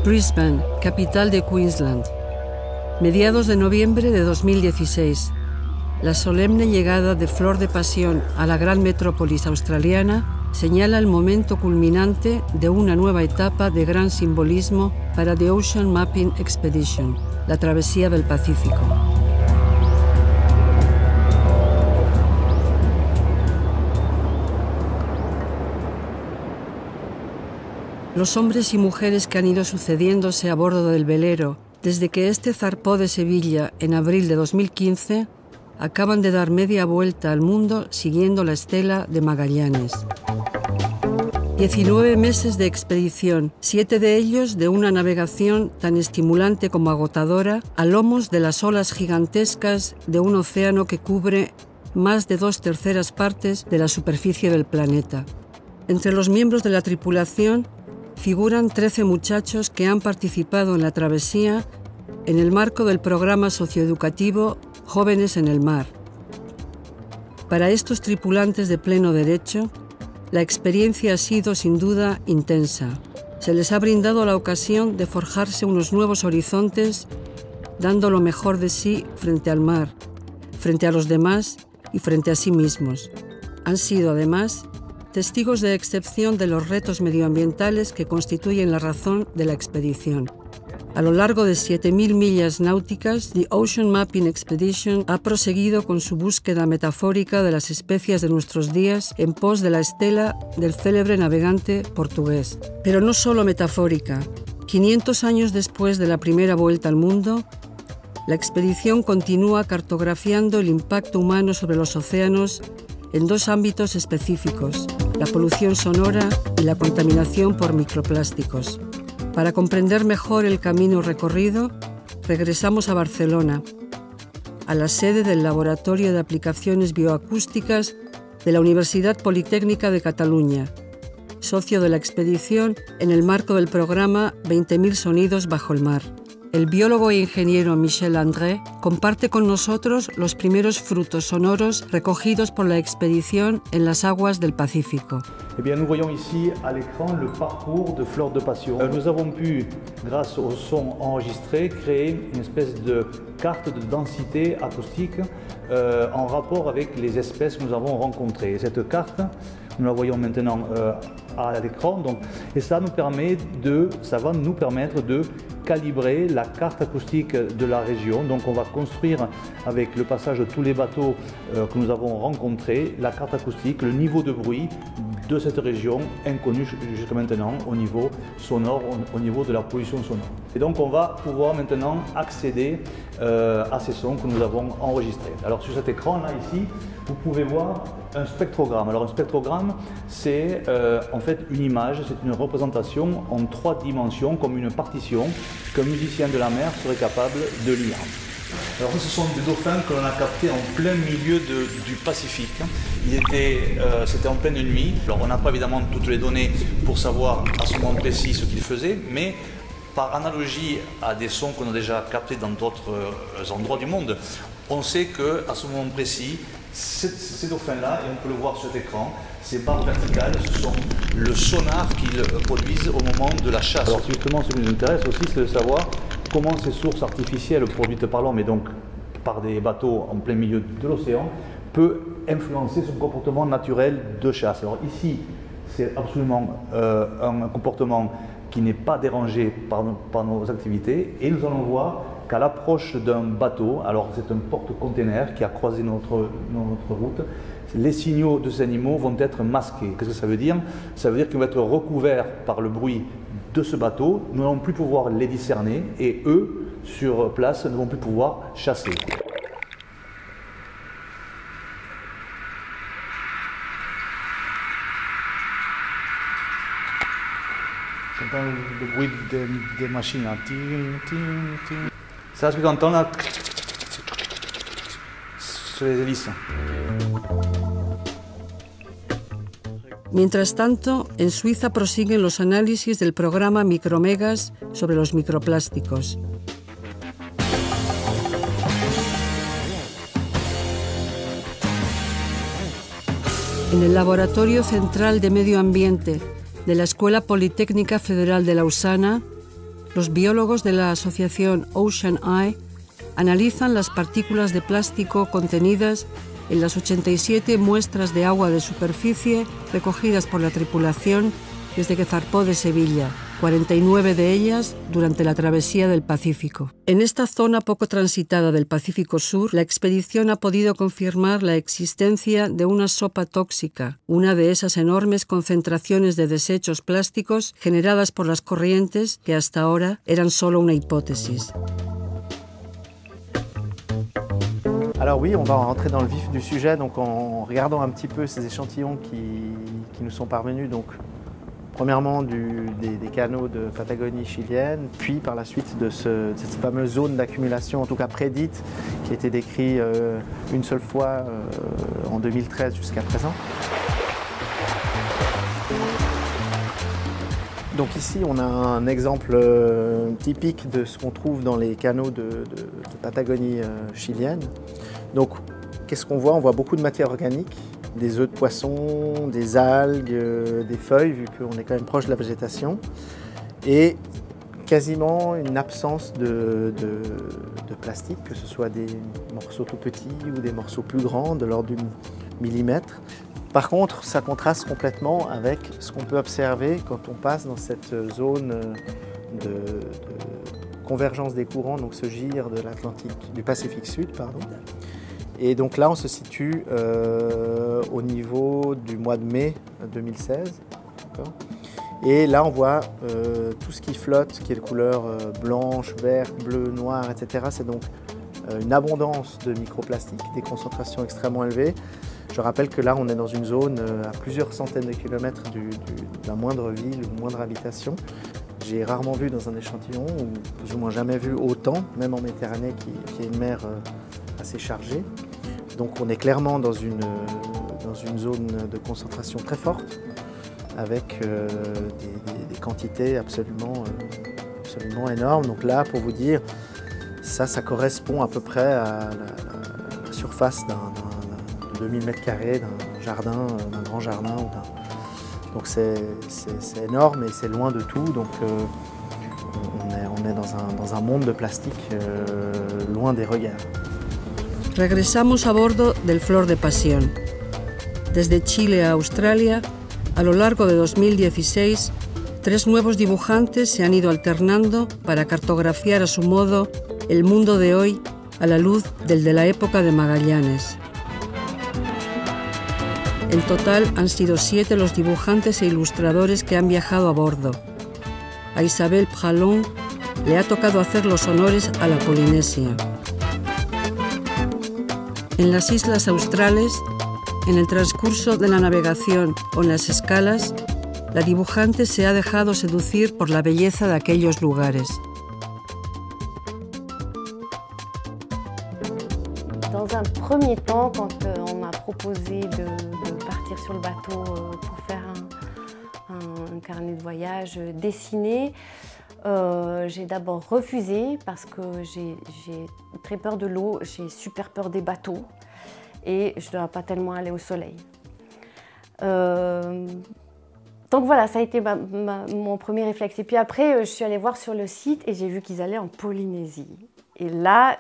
Brisbane, capital de Queensland. Mediados de noviembre de 2016. La solemne llegada de Flor de Pasión a la gran metrópolis australiana señala el momento culminante de una nueva etapa de gran simbolismo para The Ocean Mapping Expedition, la travesía del Pacífico. Los hombres y mujeres que han ido sucediéndose a bordo del velero desde que este zarpó de Sevilla en abril de 2015 acaban de dar media vuelta al mundo siguiendo la estela de Magallanes. 19 meses de expedición, 7 de ellos de una navegación tan estimulante como agotadora a lomos de las olas gigantescas de un océano que cubre más de 2/3 partes de la superficie del planeta. Entre los miembros de la tripulación figuran 13 muchachos que han participado en la travesía en el marco del programa socioeducativo Jóvenes en el Mar. Para estos tripulantes de pleno derecho, la experiencia ha sido sin duda intensa. Se les ha brindado la ocasión de forjarse unos nuevos horizontes, dando lo mejor de sí frente al mar, frente a los demás y frente a sí mismos. Han sido, además, testigos de excepción de los retos medioambientales que constituyen la razón de la expedición. A lo largo de 7.000 millas náuticas, The Ocean Mapping Expedition ha proseguido con su búsqueda metafórica de las especias de nuestros días en pos de la estela del célebre navegante portugués. Pero no solo metafórica. 500 años después de la primera vuelta al mundo, la expedición continúa cartografiando el impacto humano sobre los océanos en dos ámbitos específicos: la polución sonora y la contaminación por microplásticos. Para comprender mejor el camino recorrido, regresamos a Barcelona, a la sede del Laboratorio de Aplicaciones Bioacústicas de la Universidad Politécnica de Cataluña, socio de la expedición en el marco del programa 20.000 sonidos bajo el mar. El biólogo e ingeniero Michel André comparte con nosotros los primeros frutos sonoros recogidos por la expedición en las aguas del Pacífico. Eh bien, nous voyons ici à l'écran le parcours de Fleur de Passion. Nous avons pu, grâce au son enregistré, créer une espèce de carte de densité acoustique en rapport avec les espèces que nous avons rencontrées. Et cette carte, nous la voyons maintenant à l'écran, et ça va nous permettre de calibrer la carte acoustique de la région. Donc on va construire, avec le passage de tous les bateaux que nous avons rencontrés, la carte acoustique, le niveau de bruit de cette région inconnue jusqu'à maintenant au niveau sonore, au niveau de la pollution sonore. Et donc on va pouvoir maintenant accéder à ces sons que nous avons enregistrés. Alors sur cet écran là ici, vous pouvez voir un spectrogramme. Alors un spectrogramme, c'est en fait une image, c'est une représentation en 3 dimensions, comme une partition qu'un musicien de la mer serait capable de lire. Alors ce sont des dauphins que l'on a captés en plein milieu du Pacifique. C'était en pleine nuit. Alors on n'a pas évidemment toutes les données pour savoir à ce moment précis ce qu'ils faisaient, mais par analogie à des sons qu'on a déjà captés dans d'autres endroits du monde, on sait qu'à ce moment précis, ces dauphins-là, et on peut le voir sur cet écran, ces barres verticales, ce sont le sonar qu'ils produisent au moment de la chasse. Alors justement, ce qui nous intéresse aussi, c'est de savoir comment ces sources artificielles produites par l'homme et donc par des bateaux en plein milieu de l'océan peut influencer son comportement naturel de chasse. Alors ici, c'est absolument un comportement qui n'est pas dérangé par nos activités, et nous allons voir qu'à l'approche d'un bateau, alors c'est un porte-container qui a croisé notre route, les signaux de ces animaux vont être masqués. Qu'est-ce que ça veut dire? Ça veut dire qu'ils vont être recouverts par le bruit de ce bateau, nous n'allons plus pouvoir les discerner, et eux, sur place, ne vont plus pouvoir chasser. J'entends le bruit des machines, là. C'est ce que j'entends là, sur les hélices. Mientras tanto, en Suiza prosiguen los análisis del programa Micromegas sobre los microplásticos. En el Laboratorio Central de Medio Ambiente de la Escuela Politécnica Federal de Lausana, Los biólogos de la asociación Ocean Eye analizan las partículas de plástico contenidas en las 87 muestras de agua de superficie recogidas por la tripulación desde que zarpó de Sevilla, 49 de ellas durante la travesía del Pacífico. En esta zona poco transitada del Pacífico Sur, la expedición ha podido confirmar la existencia de una sopa tóxica, una de esas enormes concentraciones de desechos plásticos generadas por las corrientes que hasta ahora eran solo una hipótesis. Alors oui, on va rentrer dans le vif du sujet donc en regardant un petit peu ces échantillons qui nous sont parvenus. Donc, premièrement des canaux de Patagonie chilienne, puis par la suite de cette fameuse zone d'accumulation, en tout cas prédite, qui a été décrite une seule fois en 2013 jusqu'à présent. Donc ici on a un exemple typique de ce qu'on trouve dans les canaux de Patagonie chilienne. Donc qu'est-ce qu'on voit? On voit beaucoup de matière organique, des œufs de poisson, des algues, des feuilles, vu qu'on est quand même proche de la végétation, et quasiment une absence de plastique, que ce soit des morceaux tout petits ou des morceaux plus grands, de l'ordre du millimètre. Par contre, ça contraste complètement avec ce qu'on peut observer quand on passe dans cette zone de convergence des courants, donc ce gire de l'Atlantique, du Pacifique Sud, pardon. Et donc là, on se situe au niveau du mois de mai 2016. Et là, on voit tout ce qui flotte, qui est de couleur blanche, verte, bleue, noire, etc. C'est donc une abondance de microplastiques, des concentrations extrêmement élevées. Je rappelle que là, on est dans une zone à plusieurs centaines de kilomètres de la moindre ville ou moindre habitation. J'ai rarement vu dans un échantillon, ou plus ou moins jamais vu autant, même en Méditerranée, qui est une mer assez chargée. Donc on est clairement dans une zone de concentration très forte, avec des quantités absolument énormes. Donc là, pour vous dire, ça correspond à peu près à la surface de 2000 m² d'un jardin, d'un grand jardin. Donc c'est énorme et c'est loin de tout. Donc on est dans un monde de plastique loin des regards. Regresamos a bordo del Flor de Pasión. Desde Chile a Australia, a lo largo de 2016, 3 nuevos dibujantes se han ido alternando para cartografiar a su modo el mundo de hoy a la luz del de la época de Magallanes. En total han sido 7 los dibujantes e ilustradores que han viajado a bordo. A Isabel Pralón le ha tocado hacer los honores a la Polinesia. En las islas australes, en el transcurso de la navegación o en las escalas, la dibujante se ha dejado seducir por la belleza de aquellos lugares. Dans un premier temps, quand on m'a proposé de partir sur le bateau pour faire un carnet de voyage dessiné, j'ai d'abord refusé parce que j'ai très peur de l'eau, j'ai super peur des bateaux et je ne dois pas tellement aller au soleil. Donc voilà, ça a été mon premier réflexe. Et puis après, je suis allée voir sur le site et j'ai vu qu'ils allaient en Polynésie. Et là,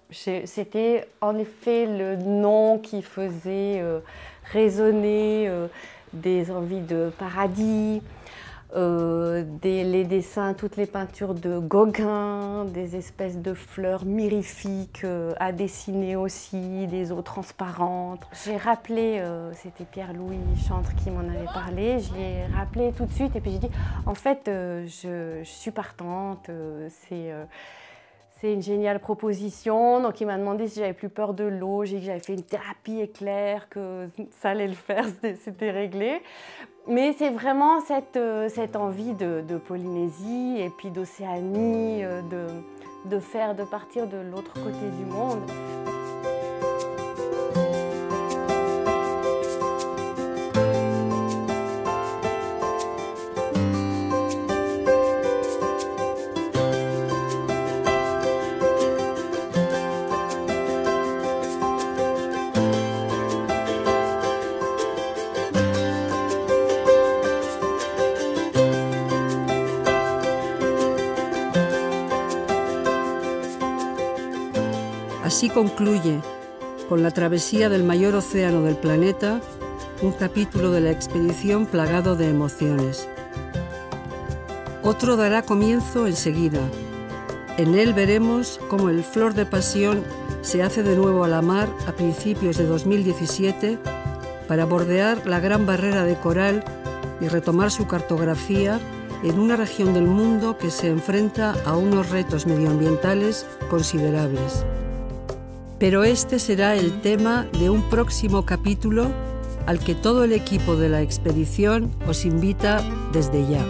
c'était en effet le nom qui faisait résonner des envies de paradis, les dessins, toutes les peintures de Gauguin, des espèces de fleurs mirifiques à dessiner aussi, des eaux transparentes. J'ai rappelé, c'était Pierre-Louis Chantre qui m'en avait parlé, je l'ai rappelé tout de suite et puis j'ai dit en fait je suis partante, c'est une géniale proposition. Donc il m'a demandé si j'avais plus peur de l'eau, j'ai dit que j'avais fait une thérapie éclair, que ça allait le faire, c'était réglé. Mais c'est vraiment cette envie de Polynésie et puis d'Océanie, de partir de l'autre côté du monde. Así concluye, con la travesía del mayor océano del planeta, un capítulo de la expedición plagado de emociones. Otro dará comienzo enseguida. En él veremos cómo el Flor de Pasión se hace de nuevo a la mar a principios de 2017 para bordear la Gran Barrera de Coral y retomar su cartografía en una región del mundo que se enfrenta a unos retos medioambientales considerables. Pero este será el tema de un próximo capítulo al que todo el equipo de la expedición os invita desde ya.